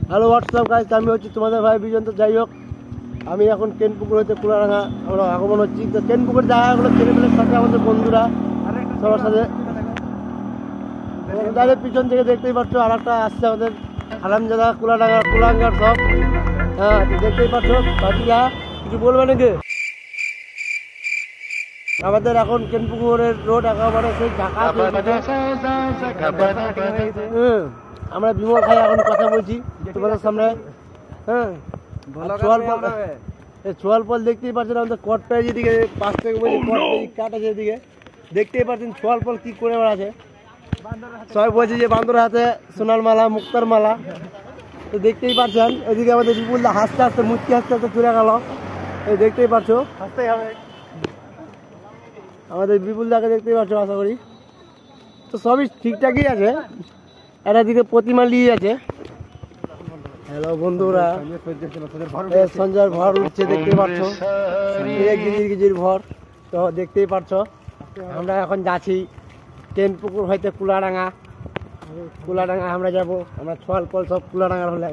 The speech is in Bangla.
হ্যালো হোয়াটসঅ্যাপ গাইস, আমি হচ্ছি তোমাদের ভাই বিজন। তো যাই হোক, আমি এখন কেনপুকুর হইতে কুলারাঙা আমরা আগমন হচ্ছি। তো কেনপুকুর জায়গাগুলো ছেলেমেলের সাথে আমাদের বন্ধুরা সবার সাথে যাদের পিছন থেকে দেখতেই পাচ্ছ আর একটা আসছে আমাদের হারামজাদা কুলাডাঙ্গা কুলাঙ্গার সব। হ্যাঁ, তো দেখতেই পাচ্ছ বাকিরা কিছু বলবে নাকি? আমাদের এখন কেনপুকুরের রোড একেবারে সেই ঢাকা। আমরা বিমল খাই এখন কথা বলছি তোমাদের সামনে। হ্যাঁ, ছোয়াল ফল দেখতেই পাচ্ছেন আমাদের কট পেয়ে যেদিকে পাঁচ থেকে বলছি কট পেয়ে কাট আছে এদিকে দেখতেই পাচ্ছেন ছোয়াল ফল কি করে বেড়াচ্ছে। সবাই বলছে যে বান্দর হাতে সোনার মালা মুক্তার মালা। তো দেখতেই পাচ্ছেন এদিকে আমাদের বিপুলদা হাসতে হাসতে মুচকি হাসতে হাসতে চলে গেল। এই দেখতেই পাচ্ছ, হাসতেই হবে আমাদের বিপুলদাকে দেখতেই পাচ্ছ আশা করি। তো সবই ঠিকঠাকই আছে। একটা দিকে প্রতিমা নিয়ে আছে। হ্যালো বন্ধুরা, সঞ্জয়ের ভর উঠছে দেখতেই পাচ্ছ, গিজির গিজির ভর। তো দেখতেই পাচ্ছ আমরা এখন যাচ্ছি কেনপুকুর হইতে কুলাডাঙ্গা। আমরা যাবো, আমরা ছোয়াল পল সব কুলাডাঙ্গার হলে।